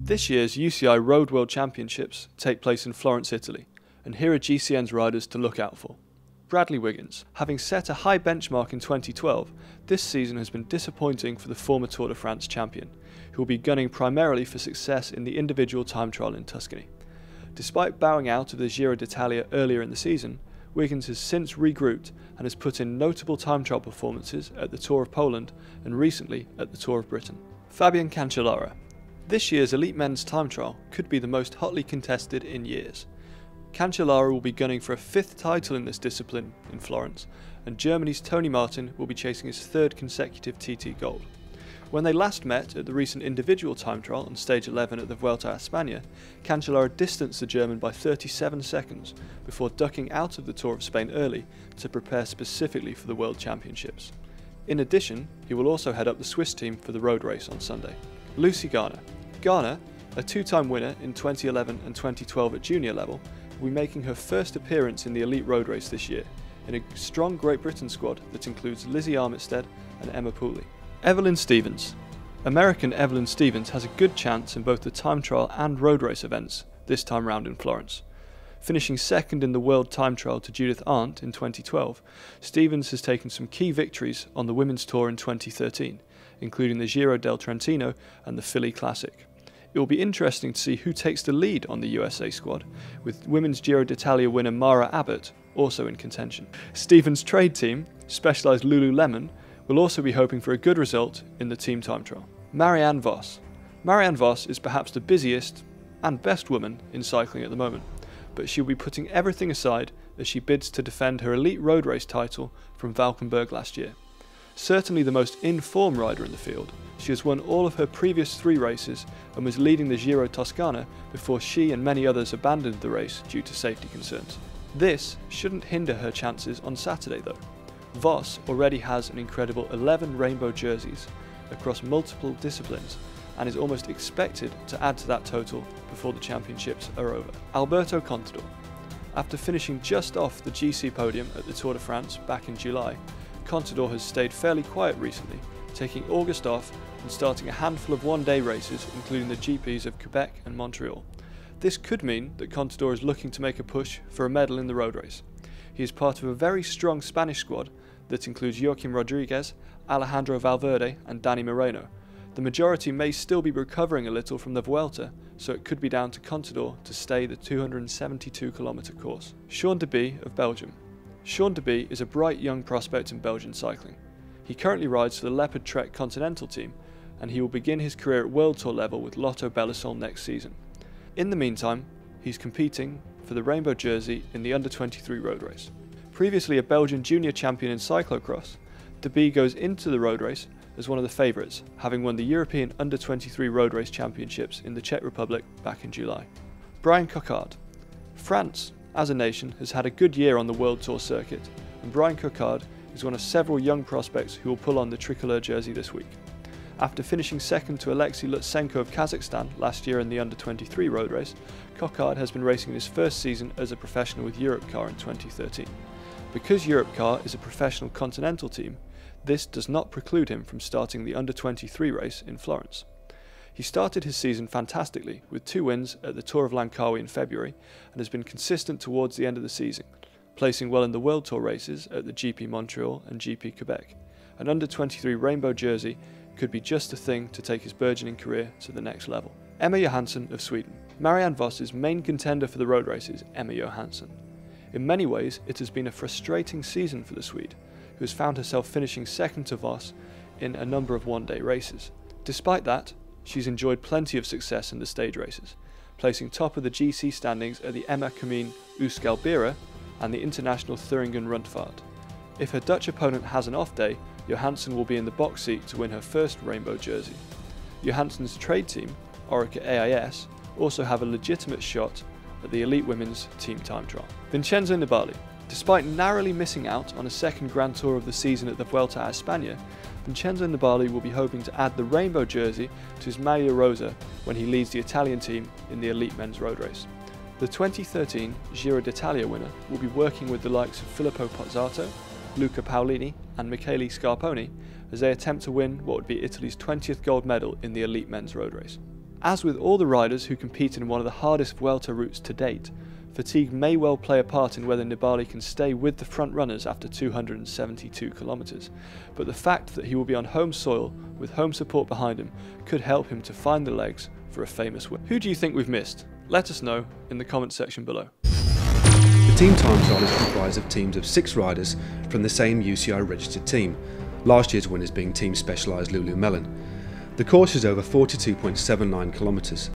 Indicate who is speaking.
Speaker 1: This year's UCI Road World Championships take place in Florence, Italy, and here are GCN's riders to look out for. Bradley Wiggins. Having set a high benchmark in 2012, this season has been disappointing for the former Tour de France champion, who will be gunning primarily for success in the individual time trial in Tuscany. Despite bowing out of the Giro d'Italia earlier in the season, Wiggins has since regrouped and has put in notable time trial performances at the Tour of Poland and recently at the Tour of Britain. Fabian Cancellara. This year's elite men's time trial could be the most hotly contested in years. Canellara will be gunning for a 5th title in this discipline in Florence, and Germany's Tony Martin will be chasing his 3rd consecutive TT gold. When they last met at the recent individual time trial on stage 11 at the Vuelta a España, Canellara distanced the German by 37 seconds before ducking out of the Tour of Spain early to prepare specifically for the World Championships. In addition, he will also head up the Swiss team for the road race on Sunday. Garner. Garner, a 2-time winner in 2011 and 2012 at junior level, will be making her first appearance in the elite road race this year, in a strong Great Britain squad that includes Lizzie Armitstead and Emma Pooley. Evelyn Stevens. American Evelyn Stevens has a good chance in both the time trial and road race events this time round in Florence. Finishing 2nd in the World Time Trial to Judith Arndt in 2012, Stevens has taken some key victories on the Women's Tour in 2013, including the Giro del Trentino and the Philly Classic. It will be interesting to see who takes the lead on the USA squad, with Women's Giro d'Italia winner Mara Abbott also in contention. Stevens' trade team, Specialized Lululemon, will also be hoping for a good result in the team time trial. Marianne Vos. Marianne Vos is perhaps the busiest and best woman in cycling at the moment, but she will be putting everything aside as she bids to defend her elite road race title from Valkenburg last year. Certainly the most in-form rider in the field, she has won all of her previous 3 races and was leading the Giro Toscana before she and many others abandoned the race due to safety concerns. This shouldn't hinder her chances on Saturday though. Vos already has an incredible 11 rainbow jerseys across multiple disciplines and is almost expected to add to that total before the championships are over. Alberto Contador. After finishing just off the GC podium at the Tour de France back in July, Contador has stayed fairly quiet recently, taking August off and starting a handful of one-day races, including the GPs of Quebec and Montreal. This could mean that Contador is looking to make a push for a medal in the road race. He is part of a very strong Spanish squad that includes Joaquim Rodriguez, Alejandro Valverde and Dani Moreno. The majority may still be recovering a little from the Vuelta, so it could be down to Contador to stay the 272-kilometre course. Sean Tobe of Belgium. Sean Tobe is a bright young prospect in Belgian cycling. He currently rides for the Leopard Trek Continental team, and he will begin his career at World Tour level with Lotto Belisol next season. In the meantime, he's competing for the rainbow jersey in the under-23 road race. Previously a Belgian junior champion in cyclocross, Tobe goes into the road race as one of the favourites, having won the European under-23 road race championships in the Czech Republic back in July. Brian Cocard. France, as a nation, has had a good year on the World Tour circuit, and Brian Cocard is one of several young prospects who will pull on the tricolour jersey this week. After finishing 2nd to Alexei Lutsenko of Kazakhstan last year in the under-23 road race, Cocard has been racing in his first season as a professional with Europcar in 2013. Because Europcar is a professional continental team, this does not preclude him from starting the under-23 race in Florence. He started his season fantastically with 2 wins at the Tour of Langkawi in February and has been consistent towards the end of the season, placing well in the World Tour races at the GP Montreal and GP Quebec. An under-23 rainbow jersey could be just the thing to take his burgeoning career to the next level. Emma Johansson of Sweden. Marianne Vos's main contender for the road race is Emma Johansson. In many ways, it has been a frustrating season for the Swede, who has found herself finishing 2nd to Vos in a number of one-day races. Despite that, she's enjoyed plenty of success in the stage races, placing top of the GC standings at the Emma Comine Euskalbera and the International Thuringen Rundfahrt. If her Dutch opponent has an off day, Johansson will be in the box seat to win her first rainbow jersey. Johansson's trade team, Orica AIS, also have a legitimate shot at the elite women's team time trial. Vincenzo Nibali. Despite narrowly missing out on a 2nd Grand Tour of the season at the Vuelta a España, Vincenzo Nibali will be hoping to add the rainbow jersey to his Maglia Rosa when he leads the Italian team in the elite men's road race. The 2013 Giro d'Italia winner will be working with the likes of Filippo Pozzato, Luca Paolini and Michele Scarponi as they attempt to win what would be Italy's 20th gold medal in the elite men's road race. As with all the riders who compete in one of the hardest Vuelta routes to date, fatigue may well play a part in whether Nibali can stay with the front runners after 272 kilometres, but the fact that he will be on home soil with home support behind him could help him to find the legs for a famous win. Who do you think we've missed? Let us know in the comments section below.
Speaker 2: The team time trial is comprised of teams of 6 riders from the same UCI registered team, last year's winners being Team Specialised Lululemon. The course is over 42.79 kilometres